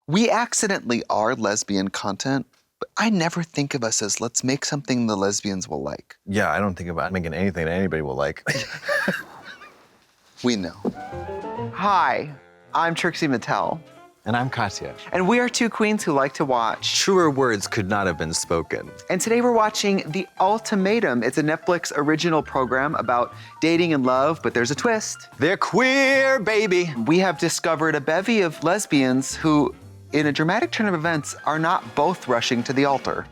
We accidentally are lesbian content, but I never think of us as let's make something the lesbians will like. Yeah, I don't think about making anything that anybody will like. We know. Hi, I'm Trixie Mattel, And I'm Katya. and we are two queens who like to watch. Truer words could not have been spoken. And today we're watching The Ultimatum. It's a Netflix original program about dating and love, but there's a twist. They're queer, baby. We have discovered a bevy of lesbians who, in a dramatic turn of events, are not both rushing to the altar.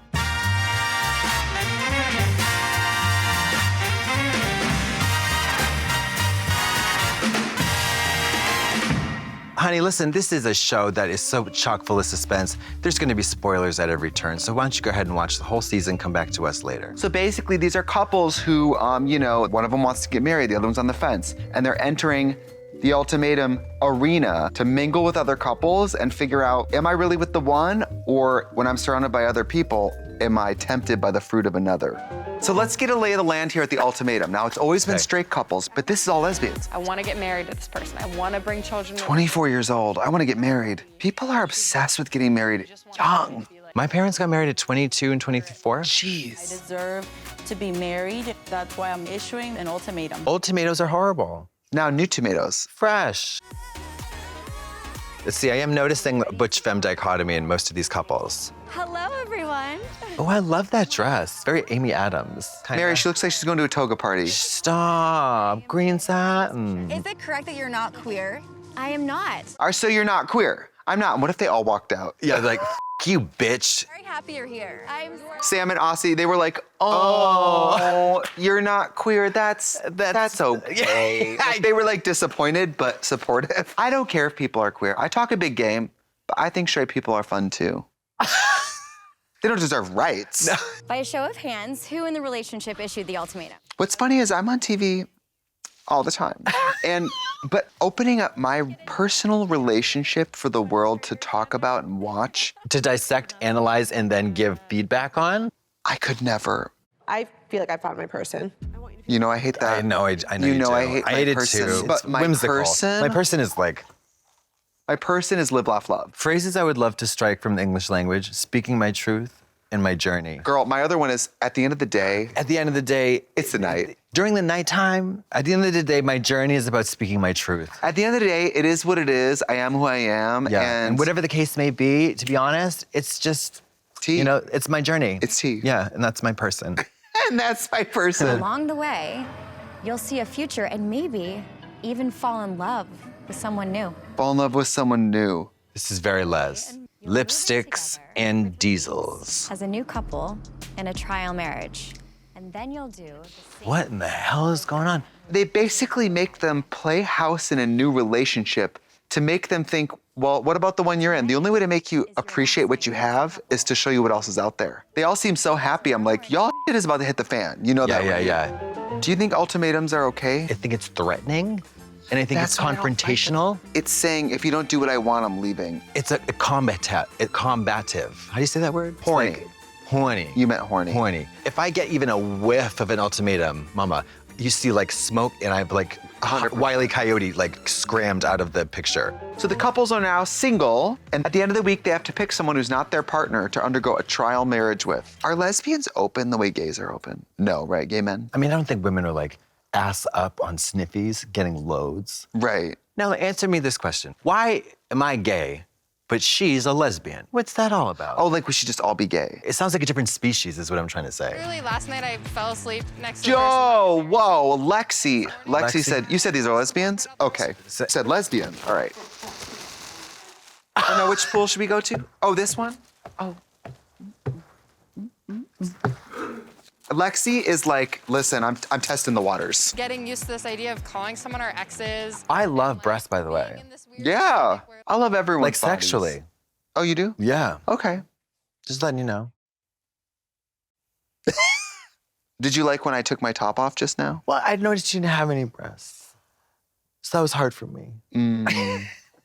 Honey, listen, this is a show that is so chock full of suspense. There's gonna be spoilers at every turn, so why don't you go ahead and watch the whole season, come back to us later. So basically, these are couples who, one of them wants to get married, the other one's on the fence, and they're entering the ultimatum arena to mingle with other couples and figure out, am I really with the one, or when I'm surrounded by other people, am I tempted by the fruit of another? So let's get a lay of the land here at the ultimatum. Now, it's always been Okay. straight couples, but this is all lesbians. I want to get married to this person. I want to bring children. 24 years old, I want to get married. People are obsessed with getting married young. My parents got married at 22 and 24. I Jeez. deserve to be married. That's why I'm issuing an ultimatum. Old tomatoes are horrible. Now, new tomatoes. Fresh. See, I am noticing butch femme dichotomy in most of these couples. Hello, everyone. Oh, I love that dress. Very Amy Adams. Kinda. Mary, she looks like she's going to a toga party. Stop. Green satin. Is it correct that you're not queer? I am not. So you're not queer. I'm not. What if they all walked out? Yeah, like, F you, bitch. Very happy you're here. I'm Sam and Aussie, they were like, oh, you're not queer. That's okay. Like, they were like disappointed, but supportive. I don't care if people are queer. I talk a big game, but I think straight people are fun too. They don't deserve rights. by a show of hands, who in the relationship issued the ultimatum? What's funny is I'm on TV all the time. But opening up my personal relationship for the world to talk about and watch, To dissect, analyze, and then give feedback on? I could never. I feel like I found my person. You know, I hate that. I know you You know do. I hate my it person, too. but It's my whimsical. person- My person is like, My person is live, laugh, love. phrases I would love to strike from the English language, speaking my truth and my journey. Girl, my other one is at the end of the day, At the end of the day, it's the night. during the nighttime, at the end of the day, my journey is about speaking my truth. At the end of the day, it is what it is. I am who I am. Yeah, And whatever the case may be, to be honest, it's just, tea. it's my journey. It's tea. Yeah, and that's my person. And that's my person. Along the way, you'll see a future and maybe even fall in love with someone new. Fall in love with someone new. This is very Les. Lipsticks and diesels. As a new couple in a trial marriage. And then you'll do the same. What in the hell is going on? They basically make them play house in a new relationship to make them think, well, what about the one you're in? The only way to make you appreciate what you have is to show you what else is out there. They all seem so happy. I'm like, y'all shit is about to hit the fan. You know that, right? Yeah. Do you think ultimatums are okay? I think it's threatening, and I think That's it's why I don't like confrontational. It's saying, if you don't do what I want, I'm leaving. It's a combative. How do you say that word? It's Horny. like horny. You meant horny. Horny. If I get even a whiff of an ultimatum, mama, you see like smoke and I've like 100%. Wile E. Coyote like scrammed out of the picture. So the couples are now single, and at the end of the week, they have to pick someone who's not their partner to undergo a trial marriage with. Are lesbians open the way gays are open? No, right? Gay men? I mean, I don't think women are like ass up on sniffies getting loads. Right. Now answer me this question. Why am I gay, but she's a lesbian? What's that all about? Oh, like we should just all be gay. It sounds like a different species is what I'm trying to say. Literally, last night I fell asleep next to Yo, whoa, Lexi. Lexi Lexi? said, you said these are lesbians? Okay. Said lesbian. All right. Oh, no, which pool should we go to? Oh, this one? Oh. Lexi is like, listen, I'm testing the waters. getting used to this idea of calling someone our exes. I love breasts, by the way. In this weird Yeah, dynamic where- I love everyone. Like sexually. Oh, you do? Yeah. Okay. Just letting you know. Did you like when I took my top off just now? Well, I noticed you didn't have any breasts. So that was hard for me.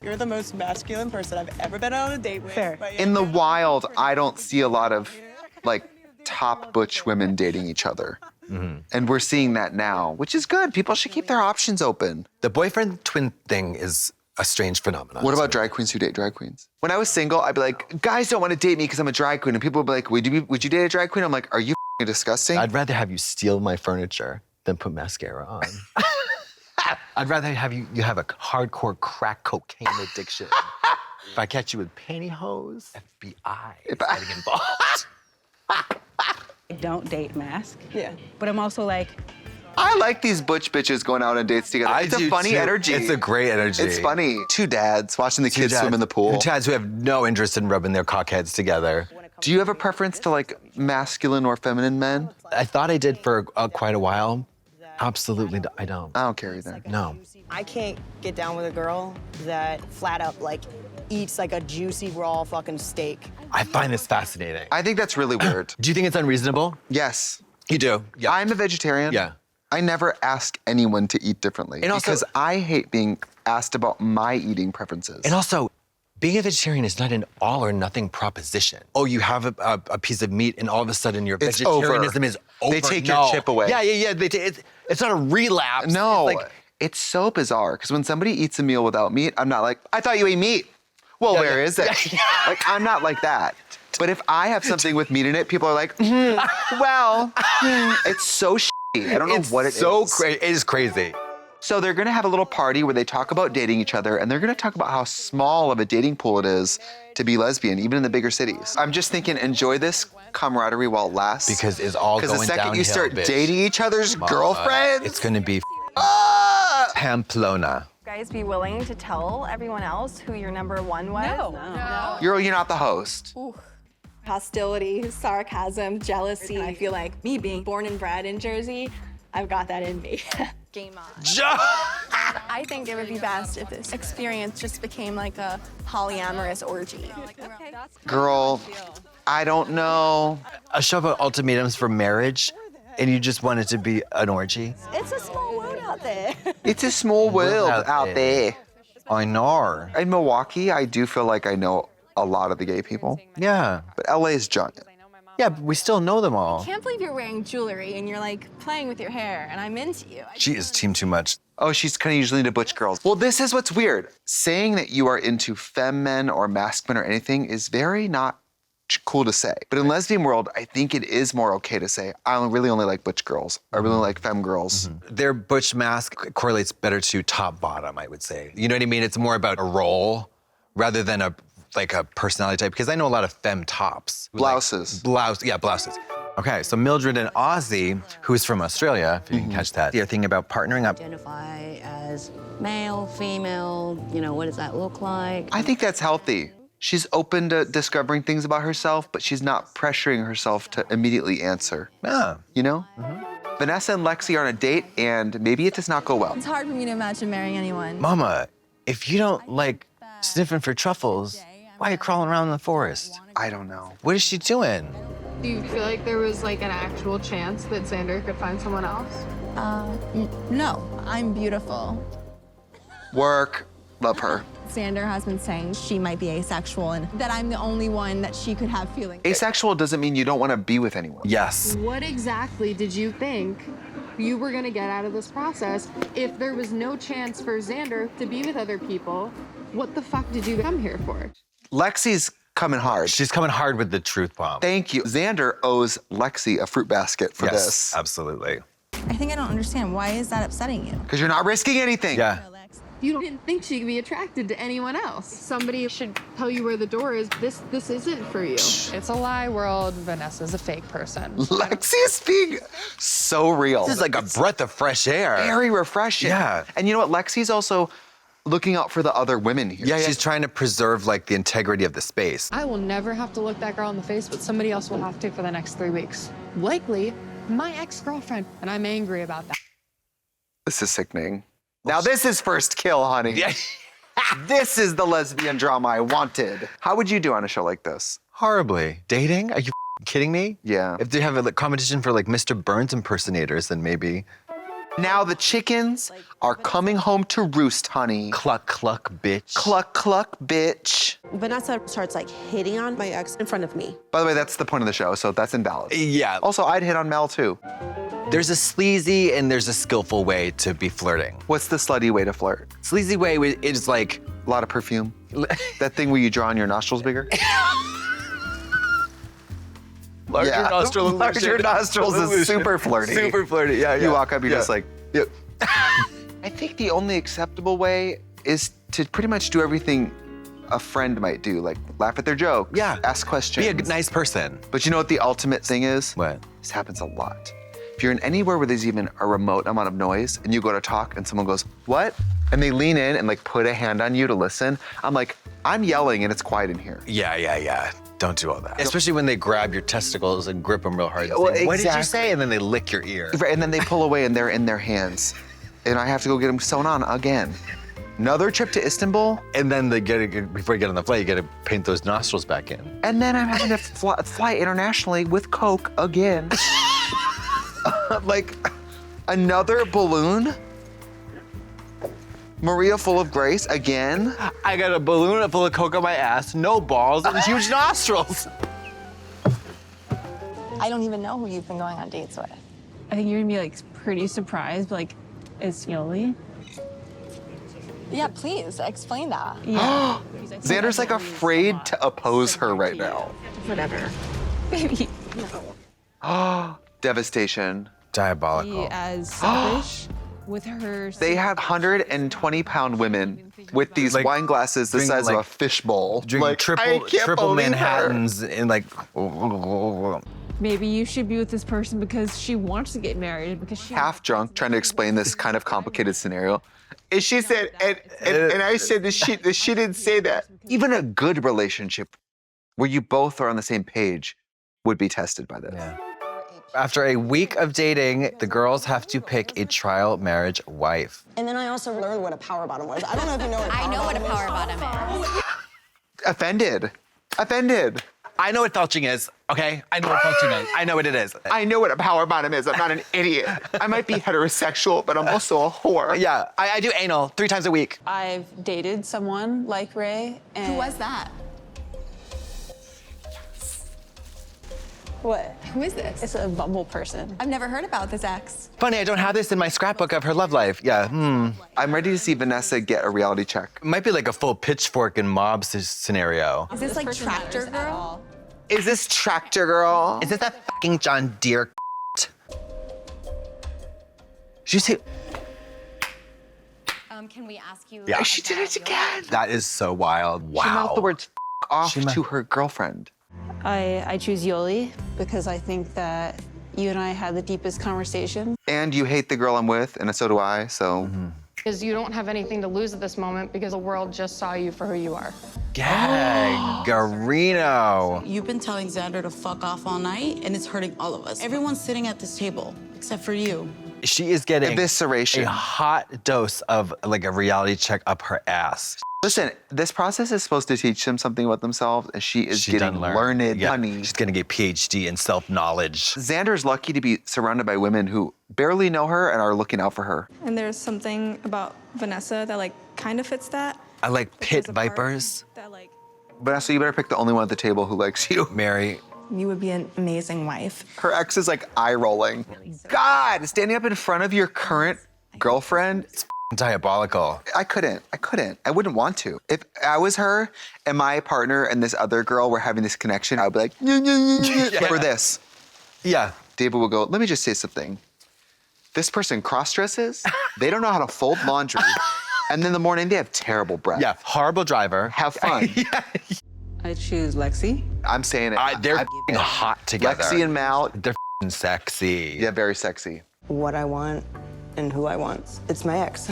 You're the most masculine person I've ever been on a date with. Fair. In the wild, I don't see a lot of like top butch women dating each other. And we're seeing that now, which is good. People should keep their options open. The boyfriend twin thing is a strange phenomenon. What about drag queens who date drag queens? When I was single, I'd be like, guys don't want to date me because I'm a drag queen. And people would be like, would you date a drag queen? I'm like, are you disgusting? I'd rather have you steal my furniture than put mascara on. I'd rather have you have a hardcore crack cocaine addiction. If I catch you with pantyhose, FBI is getting involved. I don't date mask. Yeah. But I'm also like, I like these butch bitches going out on dates together. It's a funny energy. It's a great energy. It's funny. Two dads watching the kids swim in the pool. Two dads who have no interest in rubbing their cockheads together. Do you have a preference to like masculine or feminine men? I thought I did for quite a while. Absolutely, I don't. I don't care either. No. I can't get down with a girl that flat up like eats like a juicy raw fucking steak. I find this fascinating. I think that's really weird. Do you think it's unreasonable? Yes. You do? Yeah. I'm a vegetarian. Yeah. I never ask anyone to eat differently. And also- because I hate being asked about my eating preferences. And also, being a vegetarian is not an all or nothing proposition. Oh, you have a piece of meat and all of a sudden your It's vegetarianism over. is over. They take your No. chip away. Yeah. It's not a relapse. No, It's like, it's so bizarre because when somebody eats a meal without meat, I'm not like, I thought you ate meat. Well, where is it? Like, I'm not like that. But if I have something with meat in it, people are like, it's so shitty. I don't know what it is. It is crazy. So they're gonna have a little party where they talk about dating each other and they're gonna talk about how small of a dating pool it is to be lesbian, even in the bigger cities. I'm just thinking, enjoy this camaraderie while it lasts. Because it's all going Because the second downhill, you start bitch. dating each other's girlfriends, It's gonna be ah! Pamplona. Guys be willing to tell everyone else who your number one was? no. You're not the host. Hostility, sarcasm, jealousy. I feel like me being born and bred in Jersey, I've got that in me. Game on. I think it would be best if this experience just became like a polyamorous orgy. Girl, I don't know. A show about ultimatums for marriage, and you just want it to be an orgy? It's a small world out there. It's a small world out there. I know. In Milwaukee, I do feel like I know a lot of the gay people, Yeah. but LA is giant. Yeah, but we still know them all. Can't believe you're wearing jewelry and you're like playing with your hair and I'm into you. She is team too much. Oh, she's kind of usually into butch girls. Well, this is what's weird. Saying that you are into femme men or masc men or anything is very not cool to say. But in lesbian world, I think it is more okay to say, I really only like butch girls. I really like femme girls. Their butch mask correlates better to top bottom, I would say. You know what I mean? It's more about a role rather than a personality type. Because I know a lot of femme tops. Blouses. Blouses. Okay, so Mildred and Ozzy, who's from Australia, if you can catch that, they're thinking about partnering up. Identify as male, female, what does that look like? I think that's healthy. She's open to discovering things about herself, but she's not pressuring herself to immediately answer. Yeah. You know? Vanessa and Lexi are on a date, and maybe it does not go well. It's hard for me to imagine marrying anyone. Mama, if you don't like sniffing for truffles, why are you crawling around in the forest? I don't know. What is she doing? Do you feel like there was like an actual chance that Xander could find someone else? No, I'm beautiful. Work. Love her. Xander has been saying she might be asexual and that I'm the only one that she could have feelings. Asexual doesn't mean you don't want to be with anyone. Yes. What exactly did you think you were gonna get out of this process? If there was no chance for Xander to be with other people, what the fuck did you come here for? Lexi's coming hard. She's coming hard with the truth bomb. Thank you. Xander owes Lexi a fruit basket for Yes, this. absolutely. I think I don't understand. Why is that upsetting you? Because you're not risking anything. Yeah. You didn't think she could be attracted to anyone else. Somebody should tell you where the door is. This isn't for you. It's a lie world. Vanessa's a fake person. Lexi is being so real. This is like a breath of fresh air. very refreshing. Yeah. And you know what? Lexi's also looking out for the other women here. Yeah, she's trying to preserve like the integrity of the space. I will never have to look that girl in the face, but somebody else will have to for the next 3 weeks. Likely, my ex-girlfriend, and I'm angry about that. This is sickening. Now this is first kill, honey. Yeah. This is the lesbian drama I wanted. How would you do on a show like this? Horribly. Dating? Are you kidding me? Yeah. If they have a competition for like Mr. Burns impersonators, then maybe. Now the chickens are coming home to roost, honey. Cluck, cluck, bitch. Cluck, cluck, bitch. Vanessa starts like hitting on my ex in front of me. By the way, that's the point of the show, so that's invalid. Yeah. Also, I'd hit on Mel too. There's a sleazy and there's a skillful way to be flirting. What's the slutty way to flirt? Sleazy way is like A lot of perfume. That thing where you draw on your nostrils bigger? larger nostril illusion. Larger nostrils is super flirty. Super flirty, yeah. You walk up, you're just like, yep. I think the only acceptable way is to pretty much do everything a friend might do, like laugh at their jokes, Yeah. ask questions. Be a nice person. But you know what the ultimate thing is? What? This happens a lot. If you're in anywhere where there's even a remote amount of noise and you go to talk and someone goes, what? And they lean in and like put a hand on you to listen. I'm like, I'm yelling and it's quiet in here. Yeah. Don't do all that. Especially when they grab your testicles and grip them real hard. And Well, say, what did you exactly. say? And then they lick your ear. And then they pull away and they're in their hands. And I have to go get them sewn on again. Another trip to Istanbul. And then before you get on the flight, you gotta paint those nostrils back in. And then I'm having to fly internationally with Coke again. Like another balloon. Maria full of grace again. I got a balloon full of Coke on my ass, no balls, and huge nostrils. I don't even know who you've been going on dates with. I think you're gonna be like pretty surprised, but like, it's Yoli. Yeah, please explain that. Yeah. Xander's like afraid to oppose her right now. Whatever. Baby. Devastation. Diabolical. Be as selfish with her. They have 120-pound women with these Like, wine glasses the drinking, size of like, a fishbowl. Drinking Like, I can't triple believe her. Manhattans and like. Maybe you should be with this person because she wants to get married, because she Half drunk, trying to explain this kind of complicated scenario. And she said, and I said that she didn't say that. Even a good relationship where you both are on the same page would be tested by this. Yeah. After a week of dating, the girls have to pick a trial marriage wife. And then I also learned what a power bottom was. I don't know if you know what a power I know what a bottom power bottom is. Offended. I know what felching is, okay? I know what felching is. I know what it is. I know what a power bottom is. I'm not an idiot. I might be heterosexual, but I'm also a whore. Yeah, I do anal 3 times a week. I've dated someone like Ray. And Who was that? What? Who is this? It's a Bumble person. I've never heard about this ex. Funny, I don't have this in my scrapbook of her love life. Yeah, I'm ready to see Vanessa get a reality check. Might be like a full pitchfork and mob scenario. Is this like person Tractor matters at Girl? all. Is this Tractor Girl? Is this that fucking John Deere? Did you see? Can we ask you? Yeah. She did it again. That is so wild. Wow. She mouthed the words off She to her girlfriend. I choose Yoli because I think that you and I had the deepest conversation. And you hate the girl I'm with, and so do I, so. Because you don't have anything to lose at this moment because the world just saw you for who you are. Garino. You've been telling Xander to fuck off all night, and it's hurting all of us. Everyone's sitting at this table, except for you. She is getting Evisceration. a hot dose of like a reality check up her ass. Listen, this process is supposed to teach them something about themselves, and she is getting done learned, Yeah, honey. she's getting a PhD in self-knowledge. Xander's lucky to be surrounded by women who barely know her and are looking out for her. And there's something about Vanessa that like kind of fits that. I like pit vipers. That like Vanessa, you better pick the only one at the table who likes you. Mary. you would be an amazing wife. Her ex is like eye rolling. God, standing up in front of your current girlfriend. Diabolical. I couldn't. I wouldn't want to. If I was her and my partner and this other girl were having this connection, I would be like, for this. Yeah. David will go, let me just say something. This person cross-dresses, they don't know how to fold laundry, and then in the morning they have terrible breath. Yeah, horrible driver. Have fun. I choose Lexi. I'm saying it. They're f***ing hot together. Lexi and Mal, They're f***ing sexy. yeah, very sexy. What I want and who I want. It's my ex.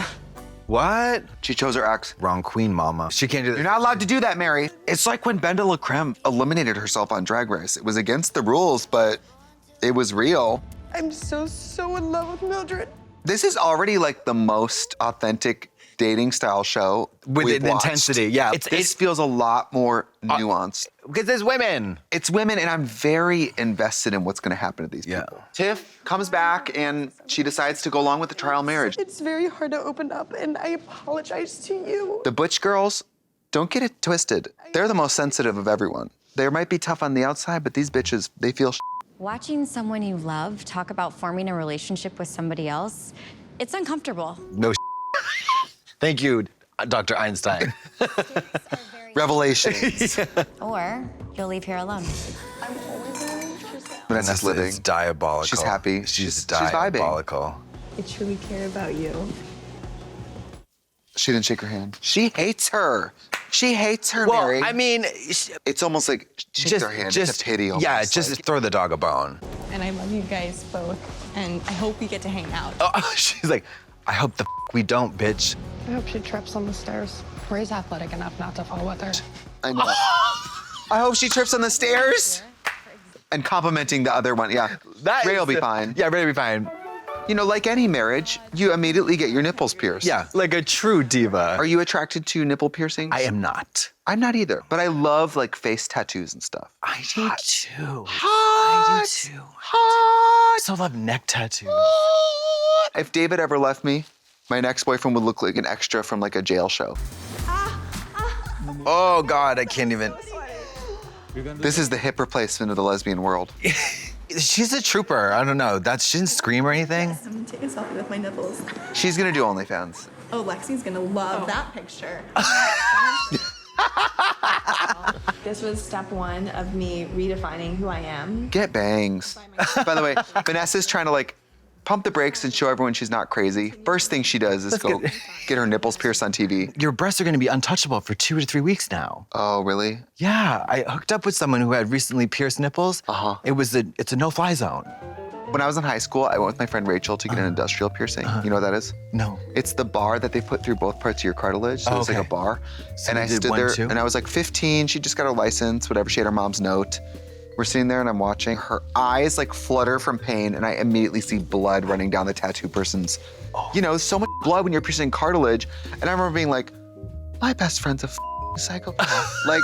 What? She chose her ex. Wrong queen, mama. She can't do that. You're not allowed to do that, Mary. It's like when Benda LaCreme eliminated herself on Drag Race. It was against the rules, but it was real. I'm so in love with Mildred. This is already like the most authentic dating style show With we've an watched. intensity, yeah. This feels a lot more nuanced. Because there's women. It's women, and I'm very invested in what's going to happen to these people. Tiff comes back, and she decides to go along with the trial marriage. It's very hard to open up, and I apologize to you. The Butch girls, don't get it twisted. They're the most sensitive of everyone. They might be tough on the outside, but these bitches, they feel Watching someone you love talk about forming a relationship with somebody else, it's uncomfortable. No. Thank you, Dr. Einstein. Revelations. Or you'll leave here alone. Vanessa's living. Is diabolical. She's happy. She's vibing. diabolical. I truly care about you. She didn't shake her hand. She hates her. She hates her, Well, Mary. I mean, It's almost like shake their hand. It's a pity almost. Yeah, just throw the dog a bone. And I love you guys both. And I hope we get to hang out. Oh, she's like, I hope the we don't, bitch. I hope she trips on the stairs. Ray's athletic enough not to fall with her. I know. I hope she trips on the stairs. And complimenting the other one. Yeah. Ray will be fine. Yeah, Ray will be fine. You know, like any marriage, you immediately get your nipples pierced. Yeah, like a true diva. Are you attracted to nipple piercings? I am not. I'm not either, but I love like face tattoos and stuff. I do too. Hot. I do too. Hot. I still love neck tattoos. If David ever left me, my next boyfriend would look like an extra from like a jail show. Oh God, I can't even. This is the hip replacement of the lesbian world. She's a trooper. I don't know. She didn't scream or anything. I'm gonna take a selfie with my nipples. She's gonna do OnlyFans. Oh, Lexi's gonna love that picture. This was step one of me redefining who I am. Get bangs. By the way, Vanessa's trying to like pump the brakes and show everyone she's not crazy. First thing she does is go get her nipples pierced on TV. Your breasts are going to be untouchable for 2 to 3 weeks now. Oh, really? Yeah, I hooked up with someone who had recently pierced nipples. It's a no-fly zone. When I was in high school, I went with my friend Rachel to get an industrial piercing. You know what that is? No. It's the bar that they put through both parts of your cartilage. So it's like a bar. So and you I did stood one there too? and I was like 15. She just got her license, whatever. She had her mom's note. We're sitting there and I'm watching. Her eyes like flutter from pain and I immediately see blood running down the tattoo person's. You know, so much blood when you're piercing cartilage. And I remember being like, my best friend's a psychopath. Like,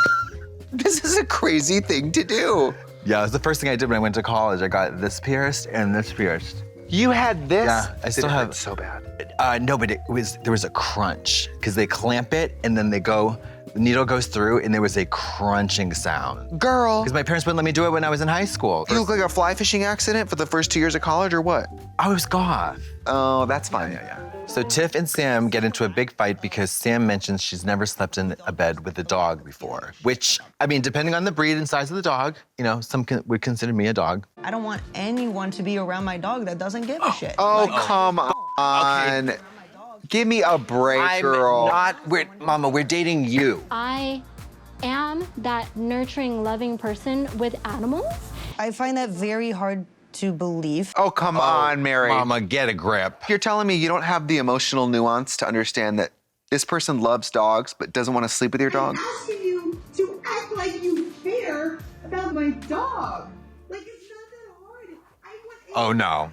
this is a crazy thing to do. Yeah, it was the first thing I did when I went to college. I got this pierced and this pierced. You had this? Yeah, I still Did it have. hurt so bad. No, but there was a crunch because they clamp it and then the needle goes through and there was a crunching sound. Girl. Because my parents wouldn't let me do it when I was in high school. You look like a fly fishing accident for the first 2 years of college or what? I was goth. Oh, that's fine. Yeah. So Tiff and Sam get into a big fight because Sam mentions she's never slept in a bed with a dog before. Which, I mean, depending on the breed and size of the dog, you know, some would consider me a dog. I don't want anyone to be around my dog that doesn't give a shit. Oh, come on. Okay. Give me a break, girl. Mama, we're dating you. I am that nurturing, loving person with animals. I find that very hard to believe. Oh, come on, Mary. Mama, get a grip. You're telling me you don't have the emotional nuance to understand that this person loves dogs but doesn't want to sleep with your dog? I'm asking you to act like you care about my dog. Like, it's not that hard. Oh, no.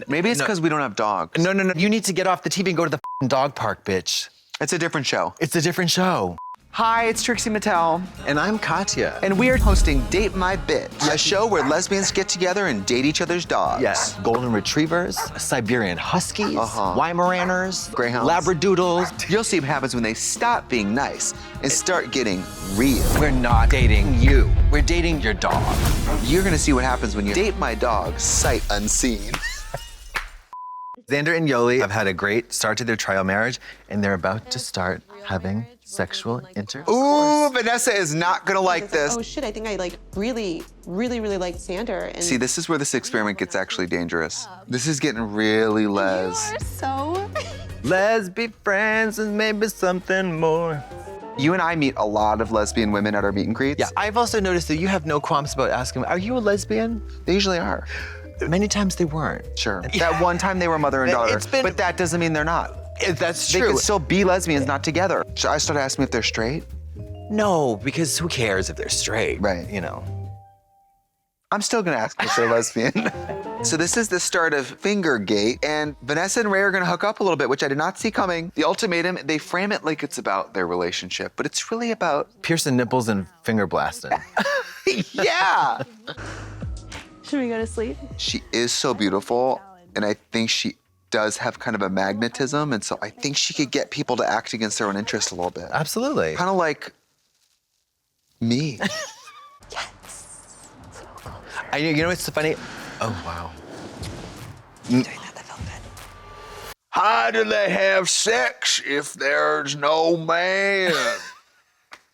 Maybe it's because we don't have dogs. No. You need to get off the TV and go to the dog park, bitch. It's a different show. It's a different show. Hi, it's Trixie Mattel. And I'm Katya. And we are hosting Date My Bitch, a show where lesbians get together and date each other's dogs. Yes. Golden Retrievers, Siberian Huskies, Weimaraners, Greyhounds, Labradoodles. You'll see what happens when they stop being nice and start getting real. We're not dating you. We're dating your dog. You're gonna see what happens when you date my dog sight unseen. Xander and Yoli have had a great start to their trial marriage, and they're about to start having sexual intercourse. Ooh, Vanessa is not gonna like this. Oh shit, I think I like really like Xander. And See, this is where this experiment gets actually dangerous. This is getting really les. You are so... Let's be friends and maybe something more. You and I meet a lot of lesbian women at our meet and greets. Yeah, I've also noticed that you have no qualms about asking, are you a lesbian? They usually are. Many times they weren't. Sure. That one time they were mother and daughter, but that doesn't mean they're not. That's They true. could still be lesbians, not together. Should I start asking if they're straight? No, because who cares if they're straight? Right. You know. I'm still gonna ask if they're lesbian. So this is the start of Fingergate, and Vanessa and Ray are gonna hook up a little bit, which I did not see coming. The ultimatum, they frame it like it's about their relationship, but it's really about... Piercing nipples and finger blasting. Yeah! Should we go to sleep? She is so beautiful, and I think she does have kind of a magnetism, and so I think she could get people to act against their own interest a little bit. Absolutely. Kind of like me. You know what's so funny? Oh, wow. How do they have sex if there's no man?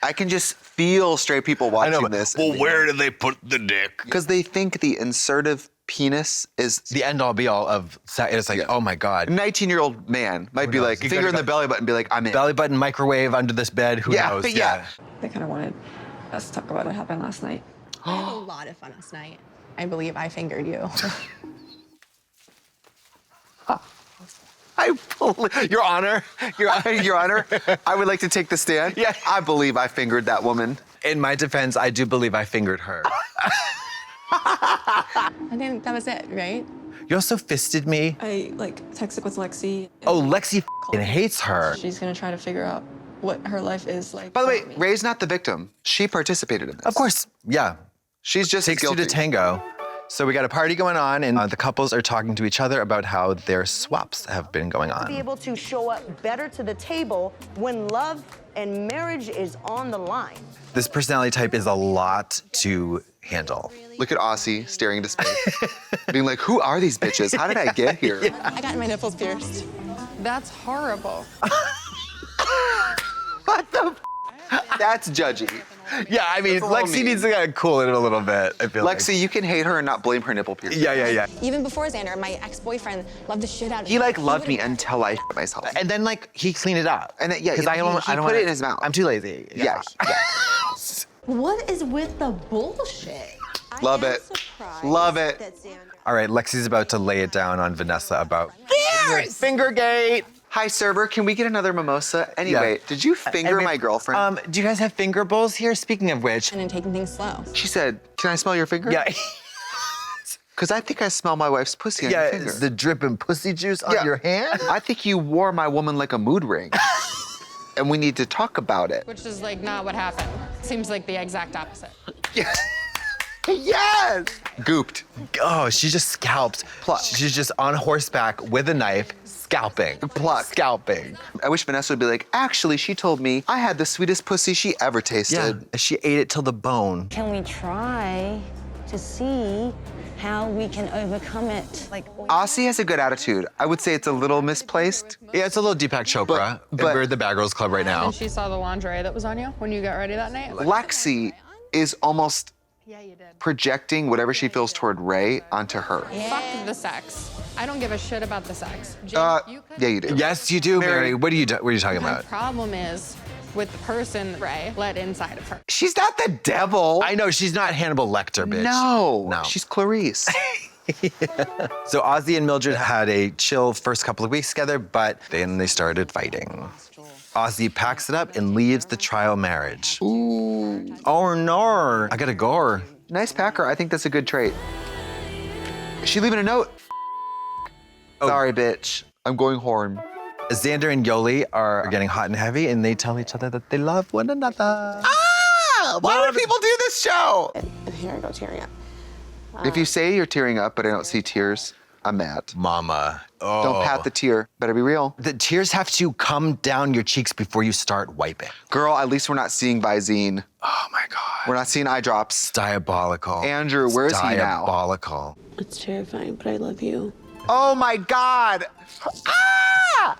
I can just feel straight people watching this. Well, where do they put the dick? Because they think the insertive penis is the end all be all of sex. It's like, oh my God. A 19-year-old man might be like, finger in the belly button, be like, I'm in. Belly button microwave under this bed, who knows? Yeah. They kind of wanted us to talk about what happened last night. I had a lot of fun last night. I believe I fingered you. Your Honor. Your Honor, I would like to take the stand. Yeah. I believe I fingered that woman. In my defense, I do believe I fingered her. I think that was it, right? You also fisted me. I texted with Lexi. Oh, Lexi hates her. She's gonna try to figure out what her life is like. By the way, Ray's not the victim. She participated in this. Of course, yeah. She's just takes two guilty. to tango. So we got a party going on, and the couples are talking to each other about how their swaps have been going Be on. able to show up better to the table when love and marriage is on the line. This personality type is a lot to handle. Look at Aussie staring into space, being like, who are these bitches? How did I get here? I got my nipples pierced. That's horrible. What the That's judgy. Yeah, I mean, Lexi needs to cool it a little bit, I feel Lexi, you can hate her and not blame her nipple piercing. Yeah. Even before Xander, my ex-boyfriend loved the shit out of He loved me until I shit myself. And then he cleaned it up. And then, yeah, because he I don't put wanna, it in his mouth. I'm too lazy. Yeah. What is with the bullshit? Love it. Love it. All right, Lexi's about to lay it down on Vanessa about Fingergate. Hi, server. Can we get another mimosa? Anyway, did you finger my girlfriend? Do you guys have finger bowls here? Speaking of which. And then taking things slow. She said, can I smell your finger? Yeah. Because I think I smell my wife's pussy on your finger. Is the dripping pussy juice on your hand? I think you wore my woman like a mood ring. And we need to talk about it. Which is not what happened. Seems like the exact opposite. Yes! Yes! Gooped. Oh, she just scalped. She's just on horseback with a knife, scalping. Scalping. I wish Vanessa would be like, actually, she told me I had the sweetest pussy she ever tasted. Yeah, she ate it till the bone. Can we try to see how we can overcome it? Aussie has a good attitude. I would say it's a little misplaced. Yeah, it's a little Deepak Chopra. But we're at the Bad Girls Club right now. And she saw the lingerie that was on you when you got ready that night? Lexi is almost projecting whatever she feels toward Ray onto her. Fuck the sex. I don't give a shit about the sex. Jake, Yeah, you do. Yes, you do, Mary. What are you talking My about? problem is with the person Ray let inside of her. She's not the devil. I know, she's not Hannibal Lecter, bitch. No. She's Clarice. So Ozzy and Mildred had a chill first couple of weeks together, but then they started fighting. Ozzy packs it up and leaves the trial marriage. Ooh. Oh no, I gotta go. Nice packer. I think that's a good trait. Is she leaving a note? Sorry, bitch. I'm going home. Xander and Yoli are getting hot and heavy, and they tell each other that they love one another. Ah! Why do people do this show? And here I go tearing up. If you say you're tearing up, but I don't see tears, I'm mad. Mama. Oh. Don't pat the tear. Better be real. The tears have to come down your cheeks before you start wiping. Girl, at least we're not seeing Visine. Oh my God. We're not seeing eye drops. It's diabolical. Andrew, where is he now? Diabolical. It's terrifying, but I love you. Oh my God. Ah!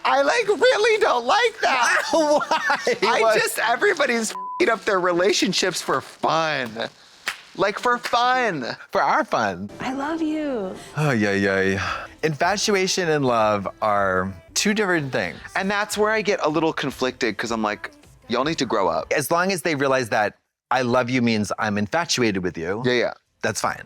I really don't like that. Why? Everybody's f***ing up their relationships for fun. For fun. For our fun. I love you. Oh, yeah. Infatuation and love are two different things. And that's where I get a little conflicted because I'm like, y'all need to grow up. As long as they realize that I love you means I'm infatuated with you. Yeah. That's fine.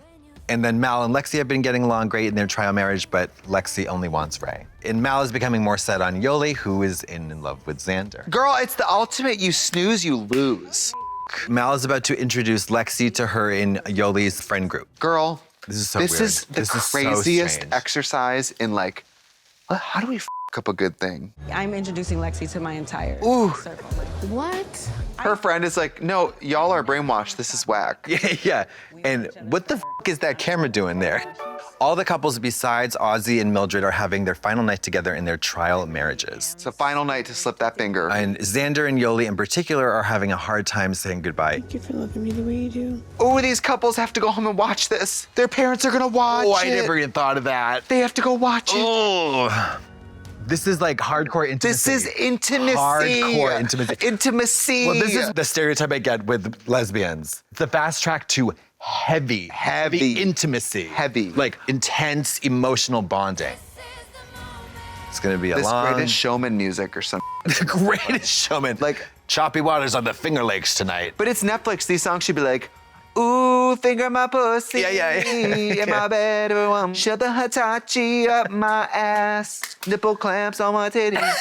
And then Mal and Lexi have been getting along great in their trial marriage, but Lexi only wants Ray. And Mal is becoming more set on Yoli, who is in love with Xander. Girl, it's the ultimate you snooze, you lose. Mal is about to introduce Lexi to her in Yoli's friend group. Girl, this is so weird. This is the so craziest strange. exercise in how do we f up a good thing? I'm introducing Lexi to my entire circle. What? Her friend is like, no, y'all are brainwashed. This is whack. Yeah. And what the is that camera doing there? All the couples besides Ozzy and Mildred are having their final night together in their trial marriages. It's a final night to slip that finger. And Xander and Yoli in particular are having a hard time saying goodbye. Thank you for loving me the way you do. Oh, these couples have to go home and watch this. Their parents are gonna watch Oh, it. I never even thought of that. They have to go watch it. Oh. This is like hardcore intimacy. This is intimacy. Hardcore intimacy. Intimacy. Well, this is the stereotype I get with lesbians. It's the fast track to heavy intimacy. Heavy. Like intense emotional bonding. It's gonna be a This long... Greatest Showman music or something. The Greatest Showman. Like, choppy waters on the Finger Lakes tonight. but it's Netflix. These songs should be like, ooh, finger my pussy. Yeah. In my bedroom. Shove the Hitachi up my ass. Nipple clamps on my titties.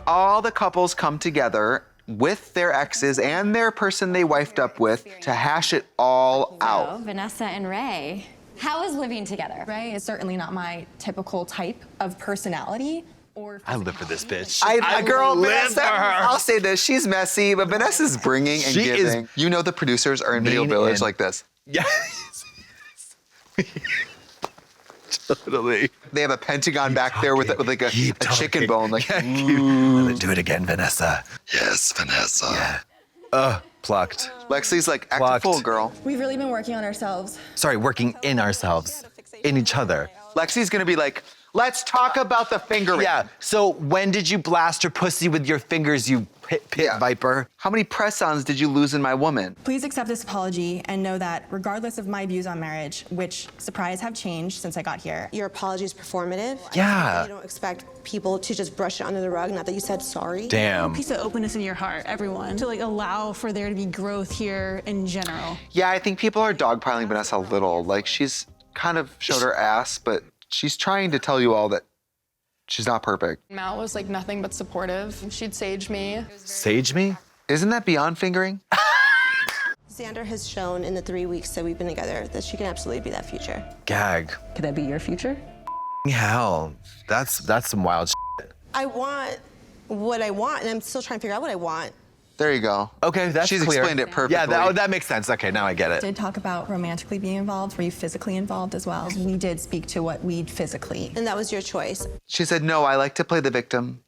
All the couples come together with their exes and their person they wifed up with to hash it all out. Vanessa and Ray, how is living together? Ray is certainly not my typical type of personality. I live for this bitch. Girl, live Vanessa, for her. I'll say this, she's messy, but Vanessa's bringing and She is giving. You know the producers are in Video lean Village in. like this. Yeah. Totally. They have a pentagon back there with like a chicken bone. Like, Do it again, Vanessa. yes, Vanessa. Yeah. Plucked. Lexi's like, act a Plucked. fool, girl. We've really been working on ourselves. Sorry, working in ourselves, in each other. Lexi's gonna be like, let's talk about the fingering. Yeah, so when did you blast her pussy with your fingers, you pit viper? How many press-ons did you lose in my woman? Please accept this apology and know that regardless of my views on marriage, which, surprise, have changed since I got here. Your apology is performative. Yeah. You don't expect people to just brush it under the rug, not that you said sorry. Damn. Piece of openness in your heart, everyone, to like allow for there to be growth here in general. Yeah, I think people are dogpiling Vanessa a little. Like, she's kind of showed her ass, but she's trying to tell you all that she's not perfect. Mal was like nothing but supportive. She'd sage me. Sage me? Isn't that beyond fingering? Xander has shown in the 3 weeks that we've been together that she can absolutely be that future. Gag. Could that be your future? Hell, that's some wild shit. I want what I want, and I'm still trying to figure out what I want. There you go. Okay, that's She's clear. explained it perfectly. Yeah, that makes sense. Okay, now I get it. Did talk about romantically being involved. Were you physically involved as well? We did speak to what we'd physically. And that was your choice. She said, no, I like to play the victim.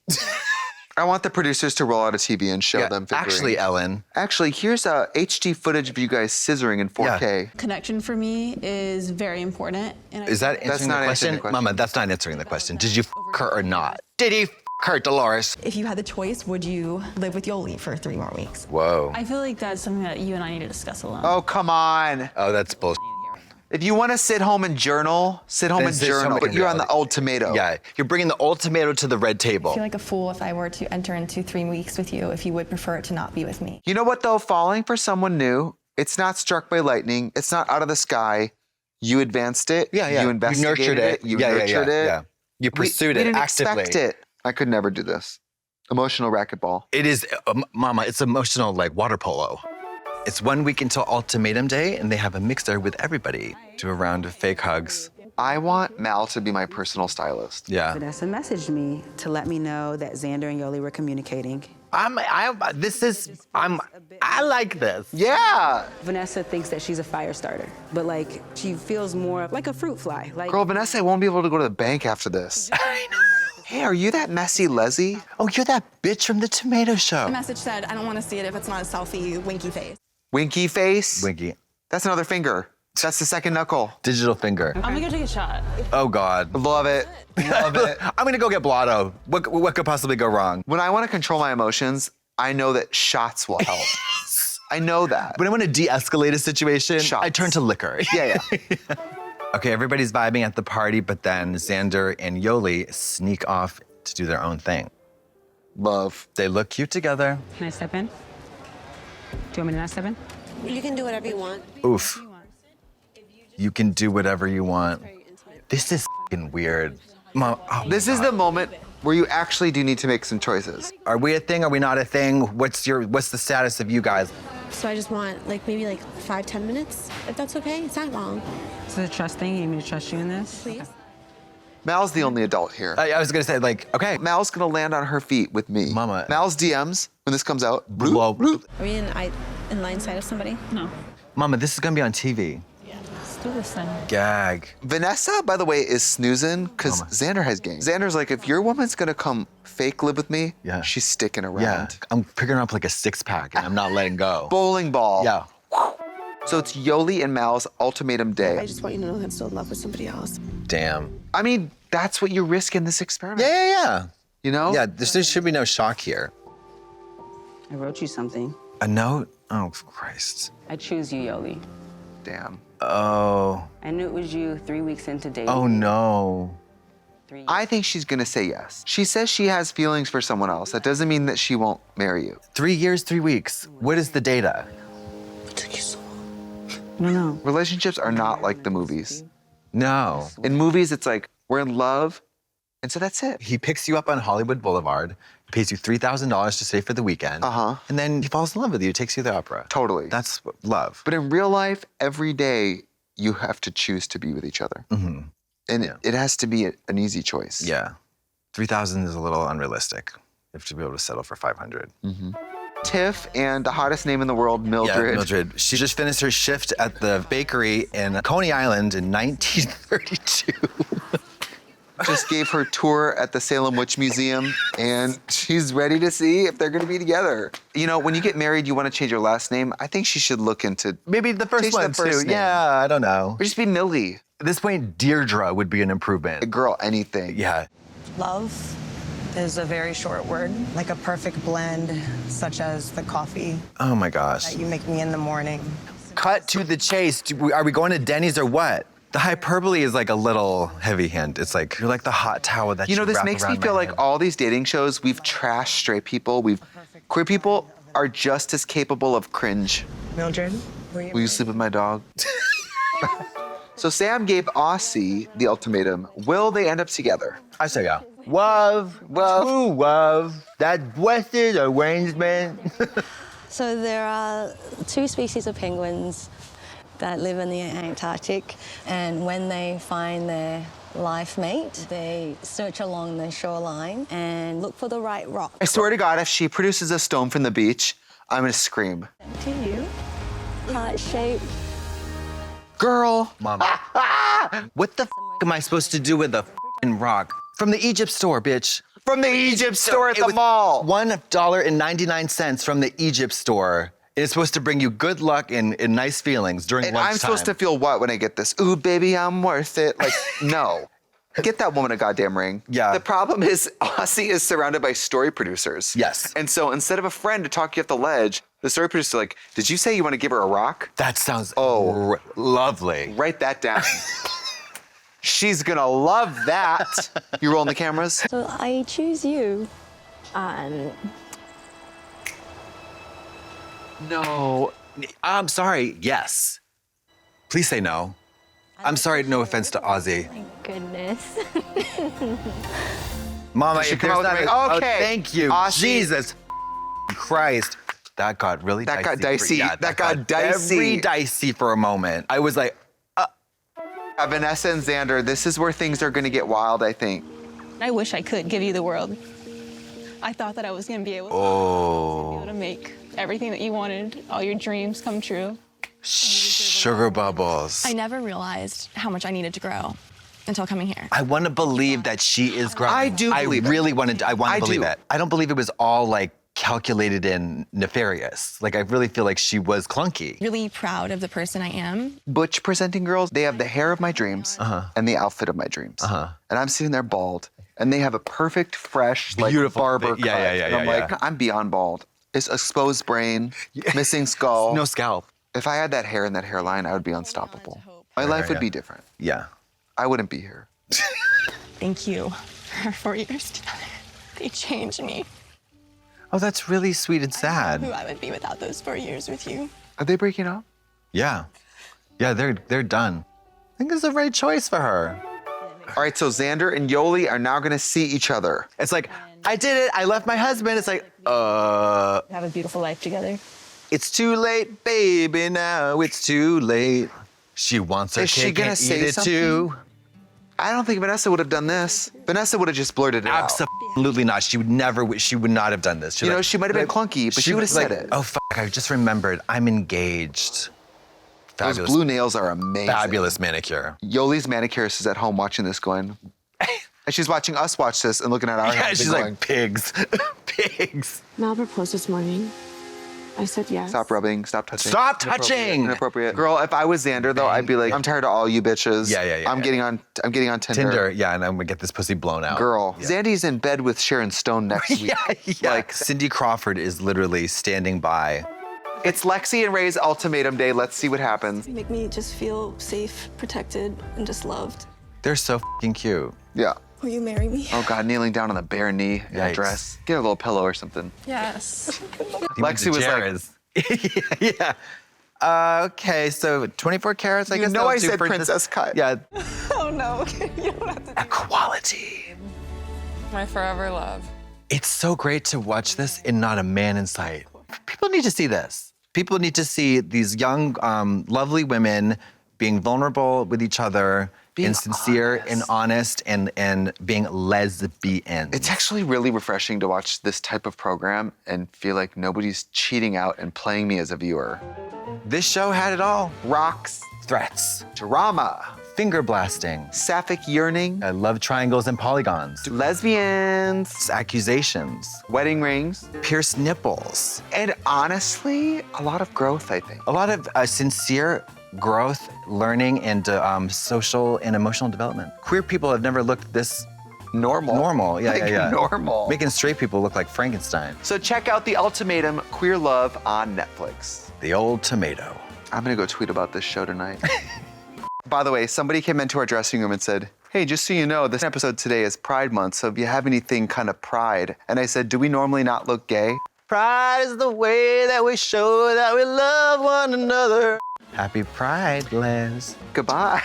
I want the producers to roll out a TV and show them fingering. Actually, Ellen. Actually, here's HD footage of you guys scissoring in 4K. Connection for me is very important. And Is that That's answering not the question? answering the question. Mama, that's not answering the question. Did you her or not? Did he her, Dolores? If you had the choice, would you live with Yoli for 3 more weeks? Whoa. I feel like that's something that you and I need to discuss alone. Oh, come on. Oh, that's bullshit. If you want to sit home and journal, sit home Then and sit journal. home But and you're on the journal. old tomato. Yeah, you're bringing the old tomato to the red table. I feel like a fool if I were to enter into 3 weeks with you if you would prefer it to not be with me. You know what, though? Falling for someone new, it's not struck by lightning. It's not out of the sky. You advanced it. Yeah. You investigated nurtured it. You yeah, nurtured it. Yeah. You pursued we it didn't actively. expect it. I could never do this. Emotional racquetball. It is, Mama, it's emotional like water polo. It's 1 week until ultimatum day, and they have a mixer with everybody. Do a round of fake hugs. I want Mal to be my personal stylist. Yeah. Vanessa messaged me to let me know that Xander and Yoli were communicating. I like this. Yeah. Vanessa thinks that she's a fire starter, but like she feels more like a fruit fly. Like, Girl, Vanessa won't be able to go to the bank after this. I know. Hey, are you that messy Leslie? Oh, you're that bitch from the Tomato The Show. message said, I don't want to see it if it's not a selfie, winky face. Winky face? Winky. That's another finger. That's the second knuckle. Digital finger. I'm gonna go take a shot. Oh, God. Love it. Love it. I'm gonna go get blotto. What could possibly go wrong? When I want to control my emotions, I know that shots will help. I know that. When I want to de-escalate a situation, Shots. I turn to liquor. Yeah. Okay, everybody's vibing at the party, but then Xander and Yoli sneak off to do their own thing. Love. They look cute together. can I step in? Do you want me to not step in? You can do whatever you want. Oof. You can do whatever you want. This is f***ing weird. Mom, oh This is the moment where you actually do need to make some choices. Are we a thing? Are we not a thing? What's the status of you guys? So I just want maybe 5-10 minutes, if that's okay. It's not long. Is it a trust thing? You need me to trust you in this? Please. Mal's the only adult here. I was gonna say, okay. Mal's gonna land on her feet with me. Mama. Mal's DMs, when this comes out, Bloop. Are we in line sight of somebody? No. Mama, this is gonna be on TV. do this then. Gag. Vanessa, by the way, is snoozing because Xander has game. Xander's like, if your woman's gonna come fake live with me, she's sticking around. Yeah, I'm picking her up like a 6-pack and I'm not letting go. Bowling ball. Yeah. So it's Yoli and Mal's ultimatum day. I just want you to know that I'm still in love with somebody else. Damn. I mean, that's what you risk in this experiment. Yeah. You know? Yeah, there should be no shock here. I wrote you something. A note? Oh, Christ. I choose you, Yoli. Damn. Oh. I knew it was you 3 weeks into dating. Oh, no. I think she's gonna say yes. She says she has feelings for someone else. That doesn't mean that she won't marry you. 3 years, 3 weeks. What is the data? It took you so long. I don't know. Relationships are not like the movies. No. In movies, it's like, we're in love, and so that's it. He picks you up on Hollywood Boulevard, pays you $3,000 to stay for the weekend, and then he falls in love with you, takes you to the opera. Totally. That's love. But in real life, every day, you have to choose to be with each other. Mm-hmm. And it has to be an easy choice. Yeah. 3,000 is a little unrealistic. You have to be able to settle for 500. Mm-hmm. Tiff and the hottest name in the world, Mildred. Yeah, Mildred. She just finished her shift at the bakery in Coney Island in 1932. Just gave her tour at the Salem Witch Museum, and she's ready to see if they're gonna be together. You know, when you get married, you wanna change your last name. I think she should look into maybe the first change one the first too. name. Yeah, I don't know. Or just be Millie. At this point, Deirdre would be an improvement. A girl, anything. Yeah. Love is a very short word, like a perfect blend, such as the coffee Oh my gosh. that you make me in the morning. Cut to the chase. Are we going to Denny's or what? The hyperbole is like a little heavy-handed. It's like, you're like the hot towel that You know, this wrap makes me around feel my like head. all these dating shows, we've trashed straight people. Queer people are just as capable of cringe. Mildred, Will you sleep with my dog? So Sam gave Aussie the ultimatum. Will they end up together? I say yeah. Love, true love, that blessed arrangement. So there are 2 species of penguins that live in the Antarctic, and when they find their life mate, they search along the shoreline and look for the right rock. I swear to God, if she produces a stone from the beach, I'm gonna scream. To you, heart-shaped. Girl. Mama. What the am I supposed to do with a rock? From the Egypt store, bitch. From the Egypt store at the mall. $1.99 from the Egypt store. It's supposed to bring you good luck and nice feelings during And lunchtime. I'm supposed to feel what when I get this? Ooh, baby, I'm worth it. Like, no. Get that woman a goddamn ring. Yeah. The problem is Aussie is surrounded by story producers. Yes. And so instead of a friend to talk you off the ledge, the story producer's like, did you say you want to give her a rock? That sounds lovely. Write that down. She's gonna love that. You rolling the cameras? So I choose you. No. I'm sorry, yes. Please say no. I'm sorry, no offense to Ozzy. Thank goodness. Mama, She if come out there's with not a ring. a- Okay. Oh, thank you. Aussie. Jesus Christ. That got really That dicey. got dicey. Yeah, That got dicey. Very dicey for a moment. I was like, Vanessa and Xander, this is where things are gonna get wild, I think. I wish I could give you the world. I thought that I was gonna be able to make everything that you wanted, all your dreams come true. sugar bubbles. I never realized how much I needed to grow until coming here. I want to believe that she is growing. I do believe it. I really want to. I want I to believe do. it. I don't believe it was all like calculated and nefarious. Like I really feel like she was clunky. Really proud of the person I am. Butch presenting girls, they have the hair of my dreams and the outfit of my dreams. And I'm sitting there bald, and they have a perfect, fresh, like Beautiful barber thing. Yeah, cut. yeah, yeah, And I'm yeah, like, yeah. I'm beyond bald. It's exposed brain, missing skull. No scalp. If I had that hair and that hairline, I would be unstoppable. My life would be different. Yeah. I wouldn't be here. Thank you for 4 years together. They changed me. Oh, that's really sweet and Who sad. I would be without those 4 years with you. Are they breaking up? Yeah. Yeah, they're done. I think it's the right choice for her. All right, so Xander and Yoli are now gonna see each other. It's like, I did it. I left my husband. It's like, Have a beautiful life together. it's too late, baby. Now it's too late. She wants her Is she cake gonna and say eat it something? too. I don't think Vanessa would have done this. Vanessa would have just blurted it out. Absolutely not. She would never. She would not have done this. She'd You know, like- she might have been clunky, but she would have was like, said it. Oh fuck! I just remembered. I'm engaged. Those blue nails are amazing. Fabulous manicure. Yoli's manicurist is at home watching this going, and she's watching us watch this and looking at our hands. She's and like, pigs, pigs. Mal proposed this morning. I said yes. Stop rubbing, stop touching. Stop touching! Inappropriate. Girl, if I was Xander though, I'd be like, I'm tired of all you bitches. Yeah. I'm getting on Tinder. Tinder, yeah, and I'm gonna get this pussy blown out. Girl, Yeah. Zandy's in bed with Sharon Stone next week. Yeah. Like Cindy Crawford is literally standing by. It's Lexi and Ray's ultimatum day. Let's see what happens. You make me just feel safe, protected, and just loved. They're so fucking cute. Yeah. Will you marry me? Oh God, kneeling down on the bare knee in a Yikes. dress. Get a little pillow or something. Yes. Lexi was like, yeah. Okay, so 24 carats, I You guess. know that'll I do said for princess cut. Yeah. Oh no, okay, you don't have to. Equality. My forever love. It's so great to watch this and not a man in sight. People need to see this. People need to see these young, lovely women being vulnerable with each other, being sincere and honest, and being lesbians. It's actually really refreshing to watch this type of program and feel like nobody's cheating out and playing me as a viewer. This show had it all. Rocks, Threats, drama, finger blasting, sapphic yearning, love triangles and polygons, lesbians, accusations, wedding rings, pierced nipples, and honestly, a lot of growth, I think. a lot of sincere growth, learning, and social and emotional development. Queer people have never looked this normal. Yeah, Like normal. Making straight people look like Frankenstein. So check out The Ultimatum, Queer Love on Netflix. The old tomato. I'm gonna go tweet about this show tonight. By the way, somebody came into our dressing room and said, hey, just so you know, this episode today is Pride Month, so if you have anything kind of pride. And I said, do we normally not look gay? Pride is the way that we show that we love one another. Happy Pride, Les. Goodbye.